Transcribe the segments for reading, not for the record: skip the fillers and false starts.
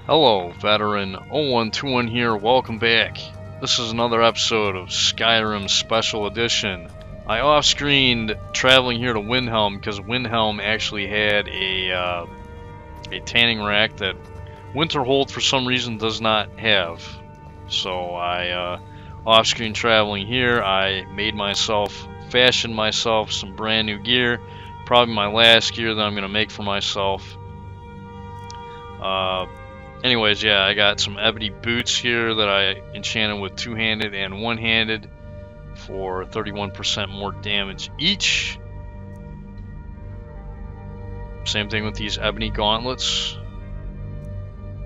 Hello, veteran 0121 here, welcome back. This is another episode of Skyrim Special Edition. I off-screened traveling here to Windhelm because Windhelm actually had a tanning rack that Winterhold for some reason does not have. So I off-screen traveling here, I fashioned myself some brand new gear. Probably my last gear that I'm going to make for myself. Anyways, yeah, I got some ebony boots here that I enchanted with two-handed and one-handed for 31% more damage each. Same thing with these ebony gauntlets.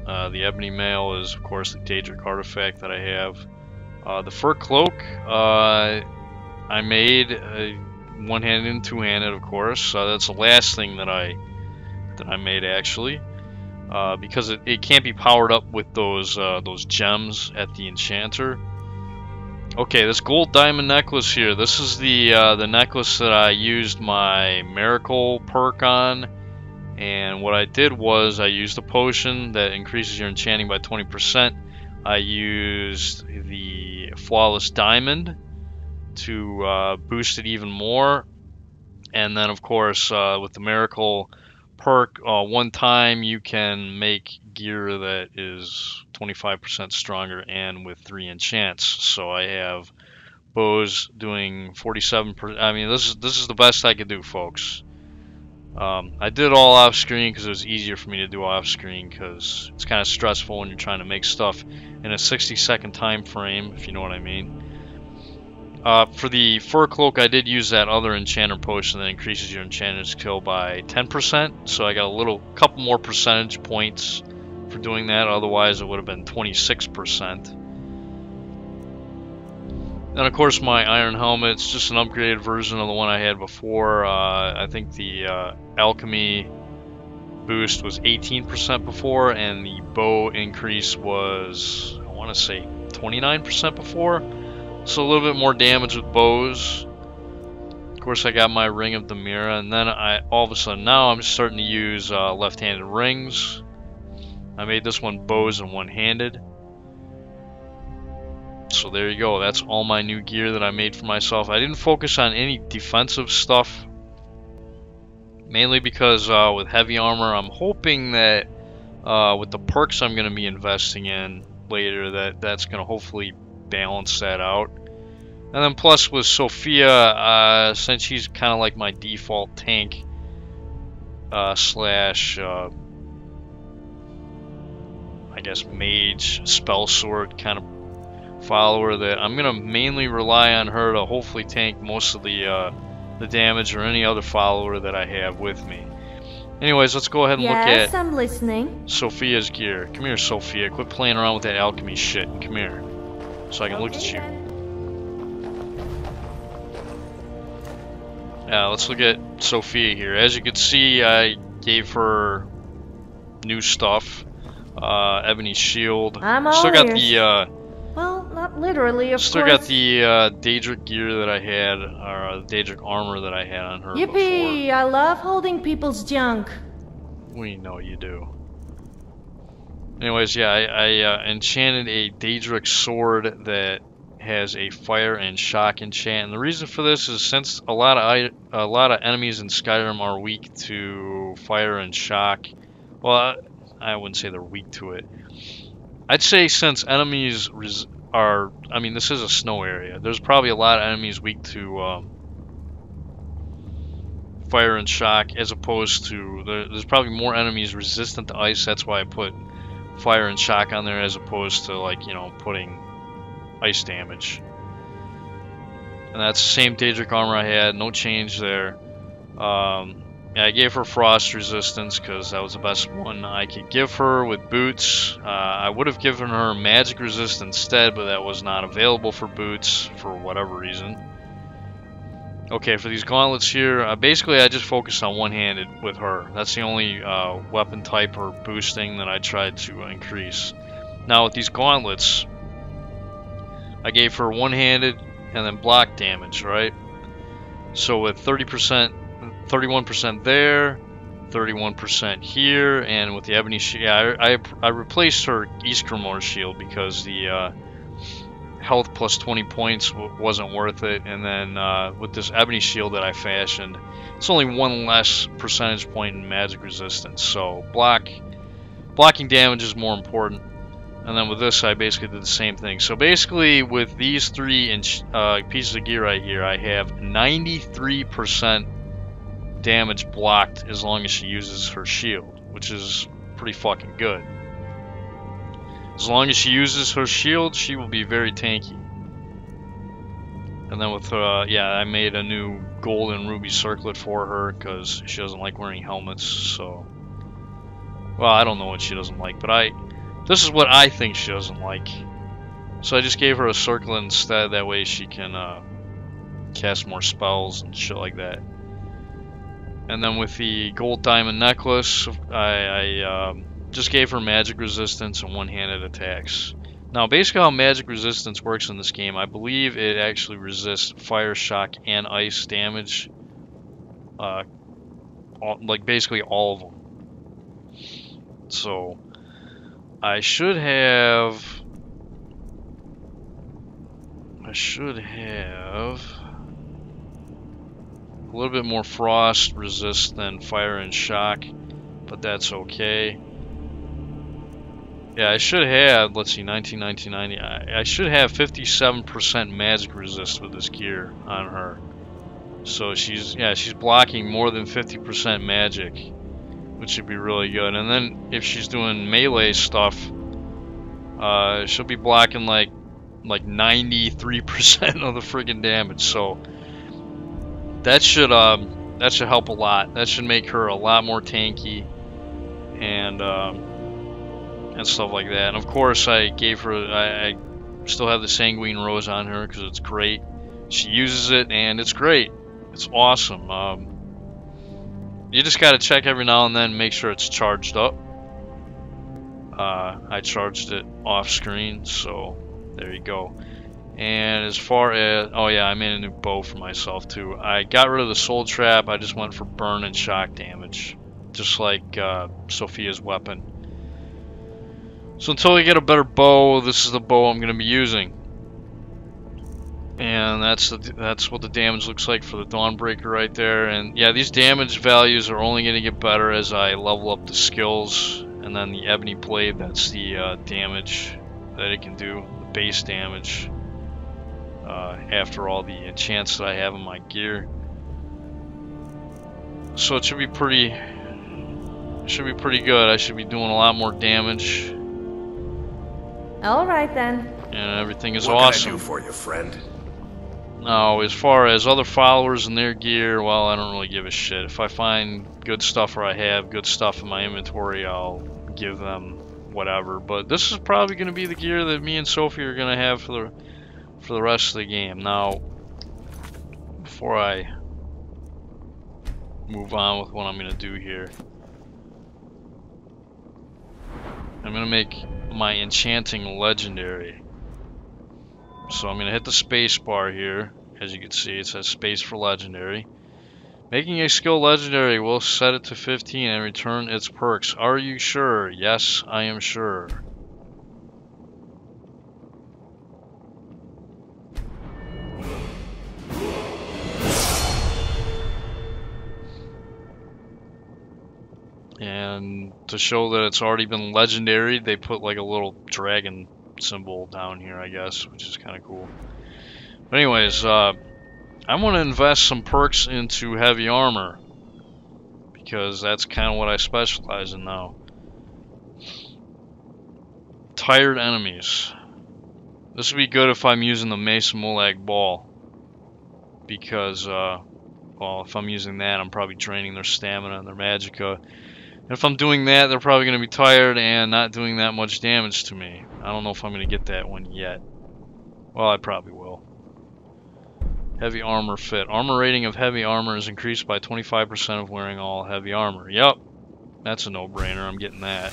The ebony mail is, of course, the Daedric artifact that I have. The fur cloak, I made one-handed and two-handed, of course. That's the last thing that I made, actually. Because it can't be powered up with those gems at the enchanter. Okay, this gold diamond necklace here. This is the necklace that I used my miracle perk on, and what I did was I used a potion that increases your enchanting by 20%. I used the flawless diamond to boost it even more, and then of course with the miracle perk, one time you can make gear that is 25% stronger and with 3 enchants. So I have bows doing 47%. I mean, this is the best I could do, folks. I did it all off screen because it was easier for me to do off screen, because it's kind of stressful when you're trying to make stuff in a 60-second time frame, if you know what I mean. For the fur cloak, I did use that other enchanter potion that increases your enchanter's skill by 10%, so I got a couple more percentage points for doing that. Otherwise it would have been 26%. And of course my iron helmet's just an upgraded version of the one I had before. I think the alchemy boost was 18% before, and the bow increase was, I want to say, 29% before. So a little bit more damage with bows. Of course, I got my ring of Demira, and then all of a sudden now I'm starting to use left-handed rings. I made this one bows and one-handed. So there you go. That's all my new gear that I made for myself. I didn't focus on any defensive stuff, mainly because with heavy armor, I'm hoping that with the perks I'm going to be investing in later, that's going to hopefully balance that out. And then plus with Sophia, since she's kind of like my default tank slash I guess mage spell sword kind of follower, that I'm gonna mainly rely on her to hopefully tank most of the damage, or any other follower that I have with me. Anyways, let's go ahead and look at I'm listening. Sophia's gear. Come here, Sophia. Quit playing around with that alchemy shit. Come here, so I can look at you. Let's look at Sophia here. As you can see, I gave her new stuff. Ebony shield. I'm all still got ears. the Well, not literally, of still course. got the Daedric gear that I had, or the Daedric armor that I had on her Yippee! before. I love holding people's junk. We know you do. Anyways, yeah, I enchanted a Daedric sword that has a fire and shock enchant, and the reason for this is since a lot of enemies in Skyrim are weak to fire and shock. Well, I wouldn't say they're weak to it. I'd say since enemies are, I mean, this is a snow area, there's probably a lot of enemies weak to fire and shock, as opposed to there's probably more enemies resistant to ice. That's why I put fire and shock on there, as opposed to, like, you know, putting ice damage. And that's the same Daedric armor I had, no change there. I gave her frost resistance because that was the best one I could give her with boots. I would have given her magic resistance instead, but that was not available for boots for whatever reason. Okay, for these gauntlets here, basically I just focused on one-handed with her. That's the only weapon type or boosting that I tried to increase. Now with these gauntlets, I gave her one-handed and then block damage, right? So with 30%, 31% there, 31% here, and with the ebony shield, yeah, I replaced her Iskramor shield because the health plus 20 points wasn't worth it, and then with this ebony shield that I fashioned, it's only one less percentage point in magic resistance, so blocking damage is more important. And then with this, I basically did the same thing. So basically, with these three pieces of gear right here, I have 93% damage blocked as long as she uses her shield, which is pretty fucking good. As long as she uses her shield, she will be very tanky. And then with yeah, I made a new gold and ruby circlet for her because she doesn't like wearing helmets. So, well, I don't know what she doesn't like, but this is what I think she doesn't like. So I just gave her a circlet instead. That way she can cast more spells and shit like that. And then with the gold diamond necklace, I just gave her magic resistance and one-handed attacks. Now, basically how magic resistance works in this game, I believe it actually resists fire, shock, and ice damage. Like basically all of them. So I should have a little bit more frost resist than fire and shock, but that's okay. Yeah, I should have, let's see, 19, 90. I should have 57% magic resist with this gear on her. So she's blocking more than 50% magic, which should be really good. And then if she's doing melee stuff, she'll be blocking like 93% of the friggin' damage. So that should help a lot. That should make her a lot more tanky and stuff like that. And of course, I gave her. I still have the sanguine rose on her because it's great. She uses it and it's great. It's awesome. You just gotta check every now and then, make sure it's charged up. I charged it off screen, so there you go. And as far as, oh yeah, I made a new bow for myself too. I got rid of the soul trap. I just went for burn and shock damage, just like Sophia's weapon. So until I get a better bow, this is the bow I'm going to be using. And that's what the damage looks like for the Dawnbreaker right there. And yeah, these damage values are only going to get better as I level up the skills. And then the Ebony Blade, that's the damage that it can do, the base damage. After all the enchants that I have in my gear. So it should be pretty good. I should be doing a lot more damage. All right then. And everything is awesome. What can I do for you, friend? Now, as far as other followers and their gear, well, I don't really give a shit. If I find good stuff or I have good stuff in my inventory, I'll give them whatever. But this is probably going to be the gear that me and Sophie are going to have for the rest of the game. Now, before I move on with what I'm going to do here, I'm going to make my enchanting legendary. So I'm going to hit the space bar here. As you can see, it says space for legendary. Making a skill legendary will set it to 15 and return its perks. Are you sure? Yes, I am sure. And to show that it's already been legendary, they put like a little dragon symbol down here, I guess, which is kind of cool. But anyways, I'm going to invest some perks into heavy armor because that's kind of what I specialize in now. Tired enemies. This would be good if I'm using the Mesa Molag Ball because, well, if I'm using that, I'm probably draining their stamina and their magicka. And if I'm doing that, they're probably going to be tired and not doing that much damage to me. I don't know if I'm going to get that one yet. Well, I probably will. Heavy armor fit. Armor rating of heavy armor is increased by 25% of wearing all heavy armor. Yep. That's a no-brainer. I'm getting that.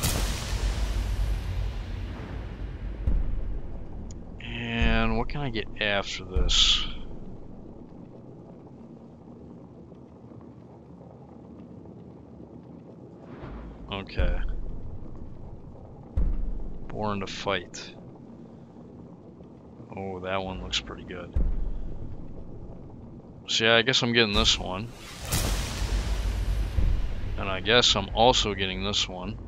And what can I get after this? Okay. Born to fight. Oh, that one looks pretty good. So yeah, I guess I'm getting this one. And I guess I'm also getting this one.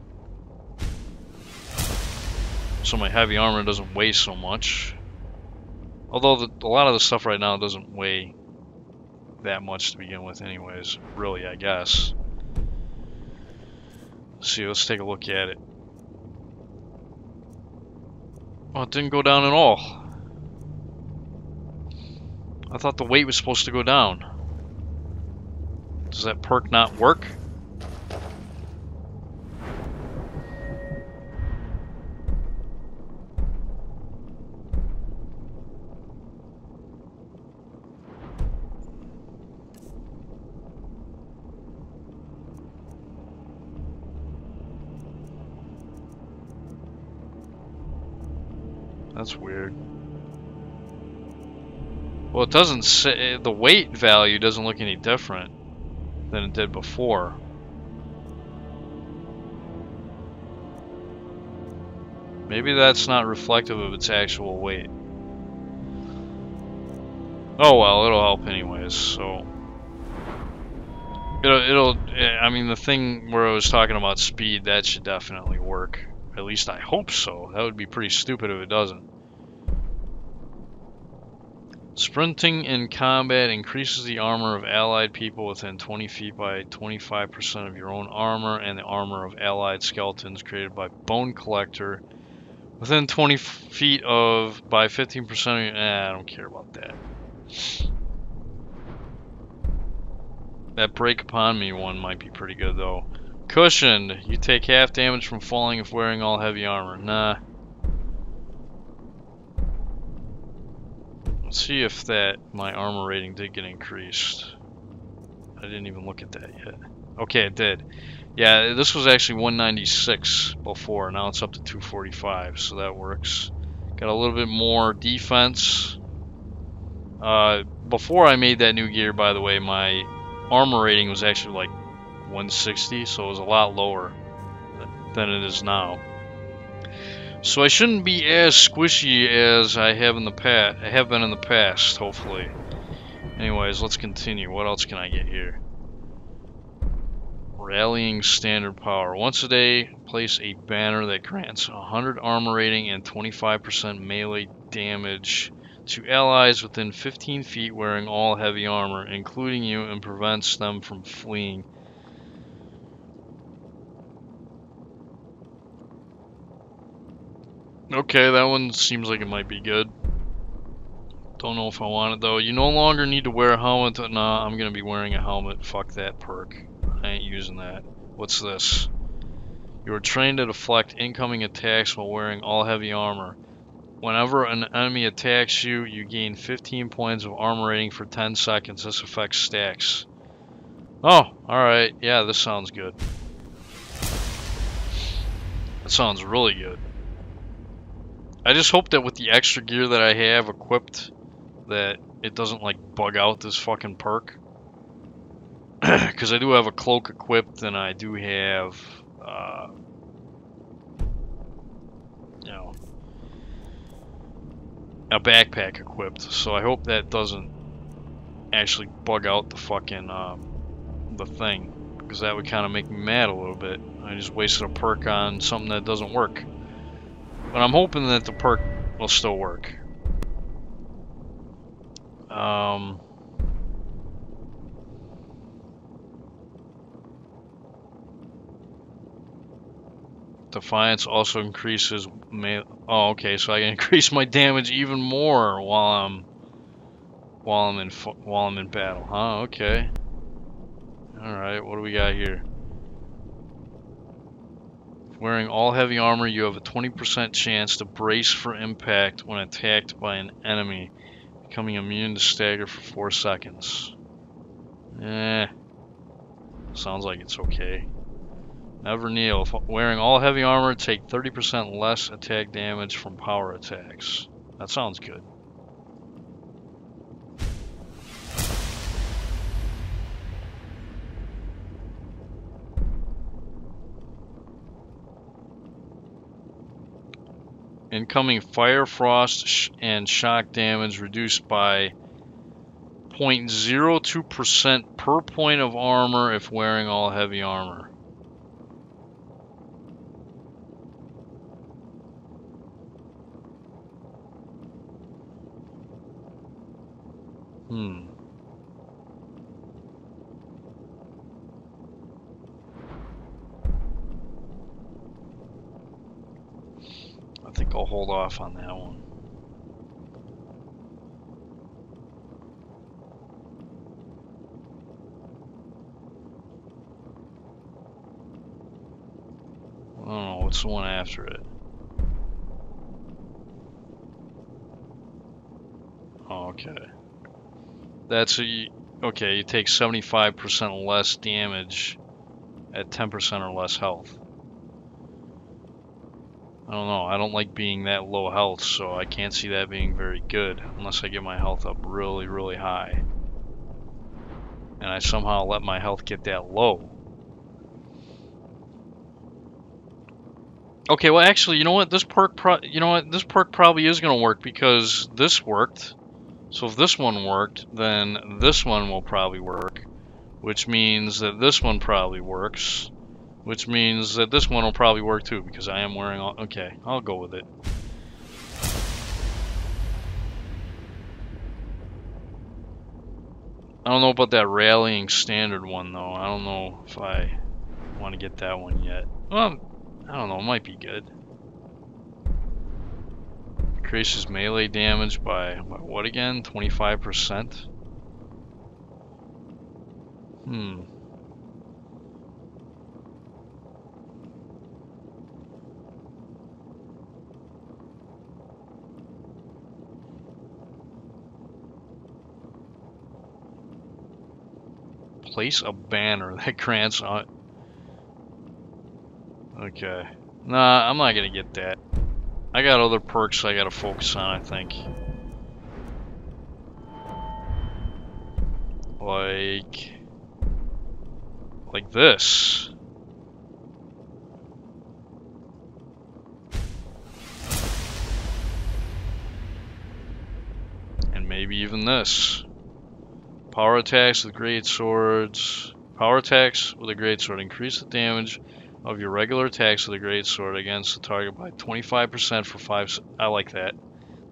So my heavy armor doesn't weigh so much. Although a lot of the stuff right now doesn't weigh that much to begin with anyways. Really, I guess. Let's see, let's take a look at it. Oh, it didn't go down at all. I thought the weight was supposed to go down. Does that perk not work? That's weird. Well, it doesn't say, the weight value doesn't look any different than it did before. Maybe that's not reflective of its actual weight. Oh well, it'll help anyways, so. I mean, the thing where I was talking about speed, that should definitely work. At least I hope so. That would be pretty stupid if it doesn't. Sprinting in combat increases the armor of allied people within 20 feet by 25% of your own armor, and the armor of allied skeletons created by Bone Collector within 20 feet of by 15% of your... I don't care about that. That Break Upon Me one might be pretty good though. Cushioned. You take half damage from falling if wearing all heavy armor. Nah. Let's see if my armor rating did get increased. I didn't even look at that yet. Okay, it did. Yeah, this was actually 196 before. Now it's up to 245, so that works. Got a little bit more defense. Before I made that new gear, by the way, my armor rating was actually like 160, so it was a lot lower than it is now. So I shouldn't be as squishy as I have in the past. I have been in the past, hopefully. Anyways, let's continue. What else can I get here? Rallying standard power. Once a day, place a banner that grants 100 armor rating and 25% melee damage to allies within 15 feet wearing all heavy armor, including you, and prevents them from fleeing. Okay, that one seems like it might be good. Don't know if I want it though. You no longer need to wear a helmet. Nah, I'm gonna be wearing a helmet. Fuck that perk. I ain't using that. What's this? You are trained to deflect incoming attacks while wearing all heavy armor. Whenever an enemy attacks you, you gain 15 points of armor rating for 10 seconds. This affects stacks. Oh, alright. Yeah, this sounds good. That sounds really good. I just hope that with the extra gear that I have equipped, that it doesn't like bug out this fucking perk. Because I do have a cloak equipped, and I do have, you know, a backpack equipped. So I hope that doesn't actually bug out the fucking, the thing. Because that would kind of make me mad a little bit. I just wasted a perk on something that doesn't work. But I'm hoping that the perk will still work. Defiance also increases. Oh, okay. So I can increase my damage even more while I'm in battle. Huh? Okay. All right. What do we got here? Wearing all heavy armor, you have a 20% chance to brace for impact when attacked by an enemy, becoming immune to stagger for 4 seconds. Sounds like it's okay. Never kneel. Wearing all heavy armor, take 30% less attack damage from power attacks. That sounds good. Incoming fire, frost, and shock damage reduced by 0.02% per point of armor if wearing all heavy armor. I think I'll hold off on that one. I don't know, what's the one after it? Oh, okay. That's okay, you take 75% less damage at 10% or less health. I don't know, I don't like being that low health, so I can't see that being very good unless I get my health up really, really high. And I somehow let my health get that low. Okay, well actually, you know what? This perk this perk probably is going to work because this worked. So if this one worked, then this one will probably work, which means that this one probably works, which means that this one will probably work too because I am wearing all... Okay, I'll go with it. I don't know about that rallying standard one though. I don't know if I want to get that one yet. Well, I don't know, it might be good. Increases melee damage by what again? 25%? Place a banner that grants on... Okay. Nah, I'm not gonna get that. I got other perks I gotta focus on, I think. Like this. And maybe even this. Power attacks with great swords. Power attacks with a great sword increase the damage of your regular attacks with a great sword against the target by 25% for 5. I like that.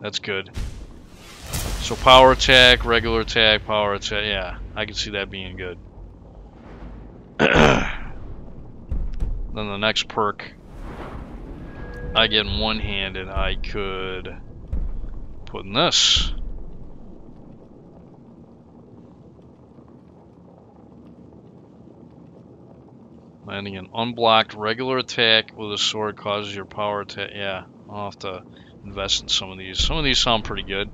That's good. So power attack, regular attack, power attack. Yeah, I can see that being good. Then the next perk, I get one-handed. I could put in this. Landing an unblocked regular attack with a sword causes your power attack. Yeah, I'll have to invest in some of these. Some of these sound pretty good.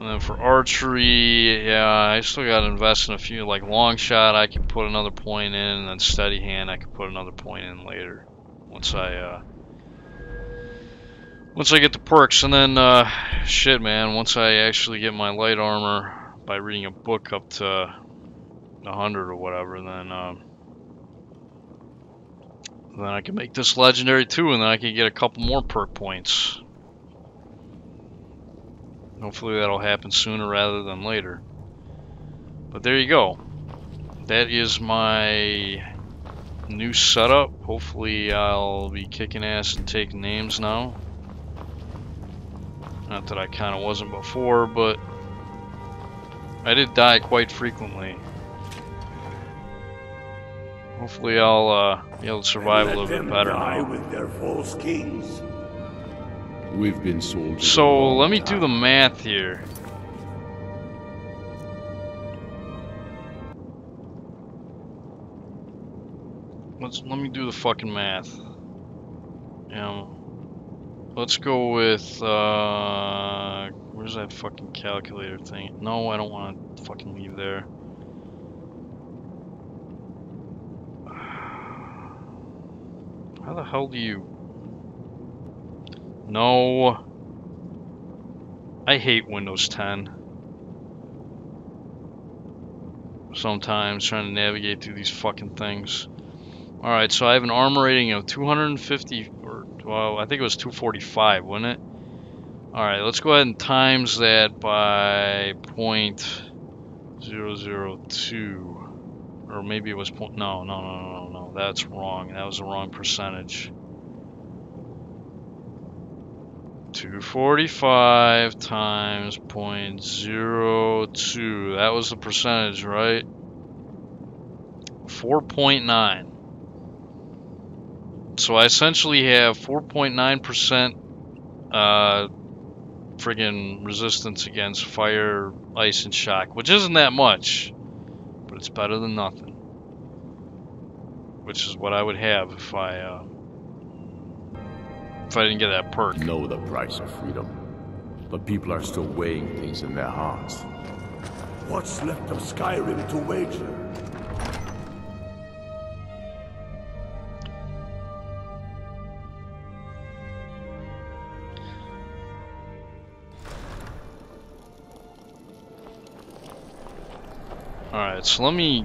And then for archery, yeah, I still gotta invest in a few. Like long shot, I can put another point in, and then steady hand, I can put another point in later. Once I get the perks, and then shit, man. Once I actually get my light armor by reading a book up to 100 or whatever, then I can make this legendary too, and then I can get a couple more perk points. Hopefully that'll happen sooner rather than later. But there you go. That is my new setup. Hopefully I'll be kicking ass and taking names now. Not that I kind of wasn't before, but I did die quite frequently. Hopefully I'll be able to survive a little bit better now. With their false kings. We've been sold. So let me do the math here. Let me do the fucking math. Let's go with where's that fucking calculator thing? No, I don't want to fucking leave there. How the hell do you... No. I hate Windows 10. Sometimes trying to navigate through these fucking things. Alright, so I have an armor rating of 250, or, well, I think it was 245, wasn't it? Alright, let's go ahead and times that by 0.002. Or maybe it was no, that's wrong. That was the wrong percentage. 245 times 0.02. That was the percentage, right? 4.9. So I essentially have 4.9% friggin' resistance against fire, ice, and shock, which isn't that much, but it's better than nothing. Which is what I would have if I didn't get that perk. Know the price of freedom, but people are still weighing things in their hearts. What's left of Skyrim to wager? Alright, so let me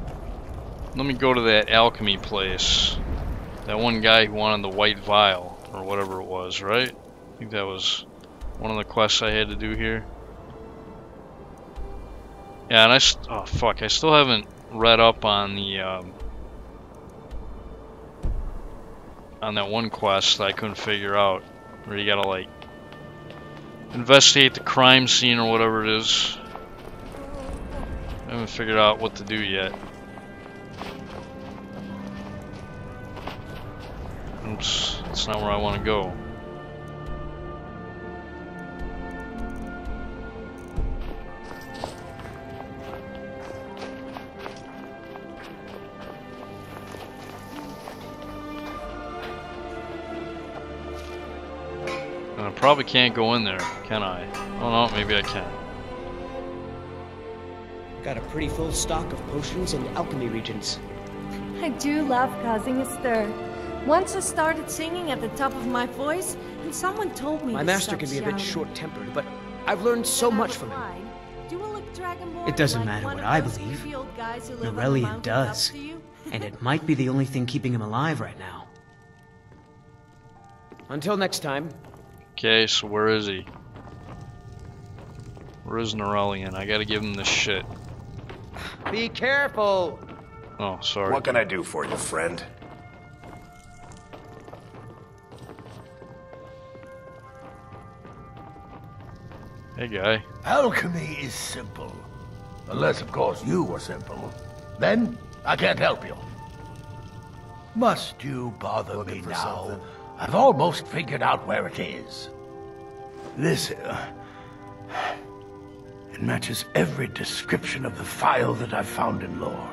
go to that alchemy place. That one guy who wanted the white vial, or whatever it was, right? I think that was one of the quests I had to do here. Yeah, and I still haven't read up on the on that one quest that I couldn't figure out, where you gotta like investigate the crime scene or whatever it is. I haven't figured out what to do yet. Oops, that's not where I want to go. And I probably can't go in there, can I? Oh no, maybe I can. Got a pretty full stock of potions and alchemy regents. I do love causing a stir. Once I started singing at the top of my voice, and someone told me My to master stop can be a bit shouting. short-tempered, but I've learned so much from him. It doesn't matter what I believe. Norellian does. And it might be the only thing keeping him alive right now. Until next time. Okay, so where is he? Where is Norellian? I gotta give him this shit. Be careful! Oh, sorry. What can I do for you, friend? Hey, guy. Alchemy is simple. Unless, of course, you were simple. Then, I can't help you. Must you bother me now? I've almost figured out where it is. This, it matches every description of the file that I've found in lore.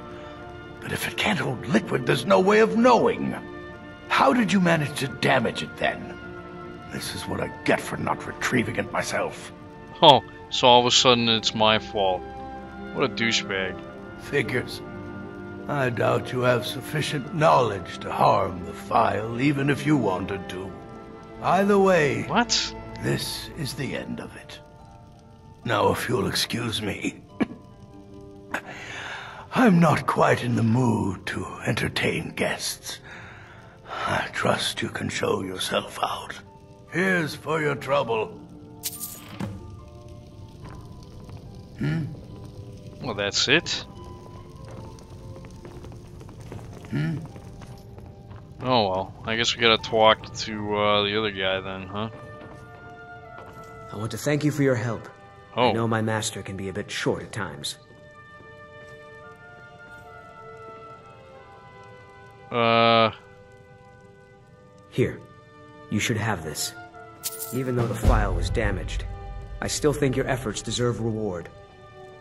But if it can't hold liquid, there's no way of knowing. How did you manage to damage it, then? This is what I get for not retrieving it myself. Oh, so all of a sudden it's my fault. What a douchebag. Figures. I doubt you have sufficient knowledge to harm the file, even if you wanted to. Either way, What? this is the end of it. Now, if you'll excuse me, I'm not quite in the mood to entertain guests. I trust you can show yourself out. Here's for your trouble. Well, that's it. Oh well, I guess we gotta talk to the other guy then, huh? I want to thank you for your help. Oh. I know my master can be a bit short at times. Here, you should have this. Even though the file was damaged, I still think your efforts deserve reward.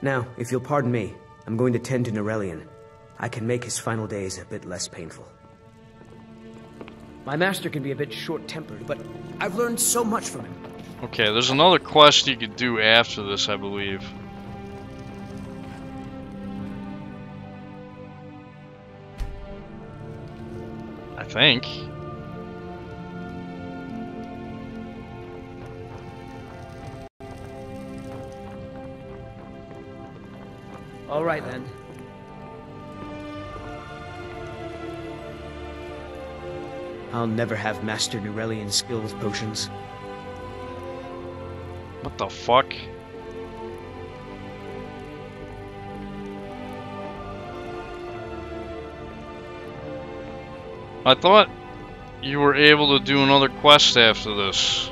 Now, if you'll pardon me, I'm going to tend to Norellian. I can make his final days a bit less painful. My master can be a bit short-tempered, but I've learned so much from him. Okay, there's another quest you could do after this, I believe. I think. All right, then. I'll never have mastered Nurelian skill with potions. What the fuck? I thought you were able to do another quest after this.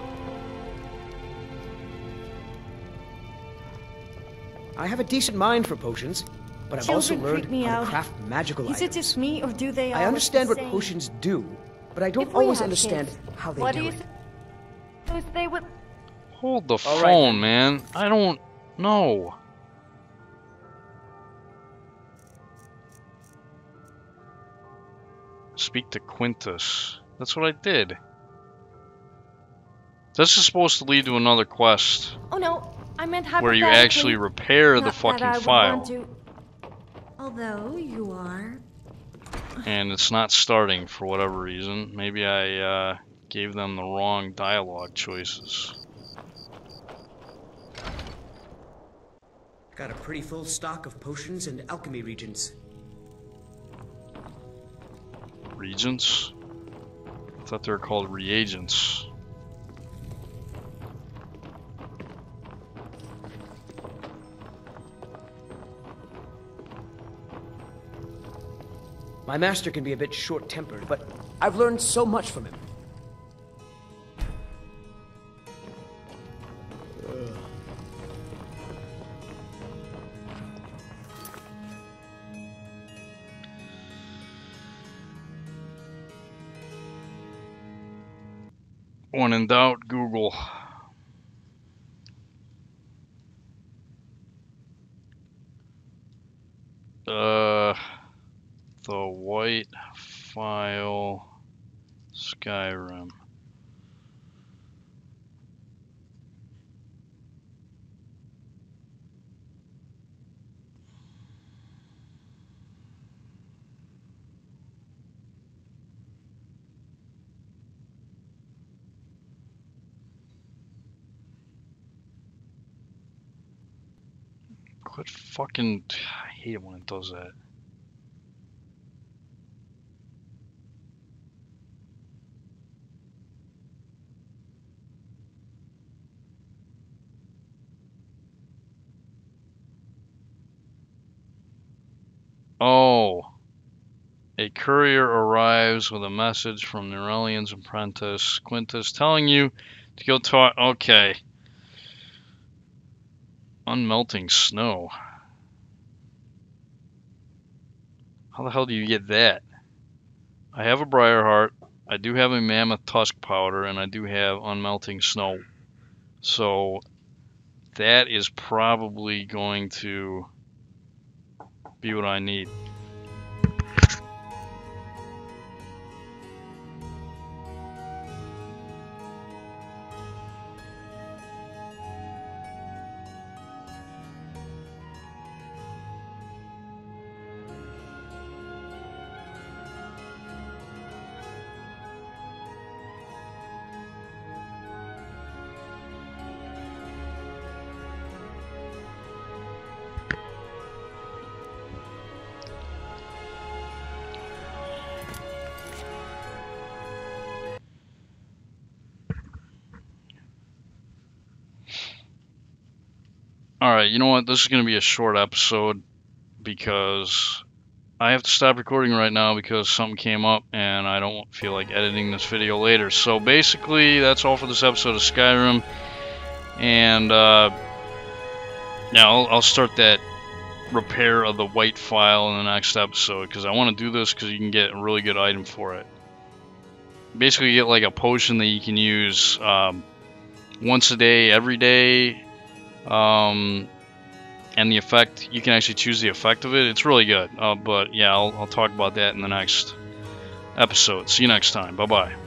I have a decent mind for potions, but I've also Children learned creep me how to out. craft magical Is items. it just me, or do they all I understand look what the same? potions do, but I don't If we always have understand kids, how they what do do you it. suppose they would... Hold the All phone, right, then. man. I don't know. Speak to Quintus. That's what I did. This is supposed to lead to another quest Oh no, I meant where you hypothetically. actually repair the Not that fucking I would file. want to. Although you are. And it's not starting for whatever reason. Maybe I gave them the wrong dialogue choices. Got a pretty full stock of potions and alchemy regents. Regents? I thought they were called reagents. My master can be a bit short-tempered, but I've learned so much from him. When in doubt, Google. The white file Skyrim. Quit fucking... I hate it when it does that. Oh. A courier arrives with a message from Nurelian's apprentice, Quintus, telling you to go talk... Okay. Unmelting snow. How the hell do you get that? I have a Briarheart, I do have a Mammoth Tusk Powder, and I do have Unmelting Snow. So that is probably going to be what I need. Alright, you know what? This is going to be a short episode because I have to stop recording right now because something came up and I don't feel like editing this video later. So basically, that's all for this episode of Skyrim. And yeah, I'll start that repair of the white file in the next episode because I want to do this because you can get a really good item for it. Basically, you get like a potion that you can use once a day, every day. And the effect, you can actually choose the effect of it. It's really good. But yeah, I'll talk about that in the next episode. See you next time. Bye-bye.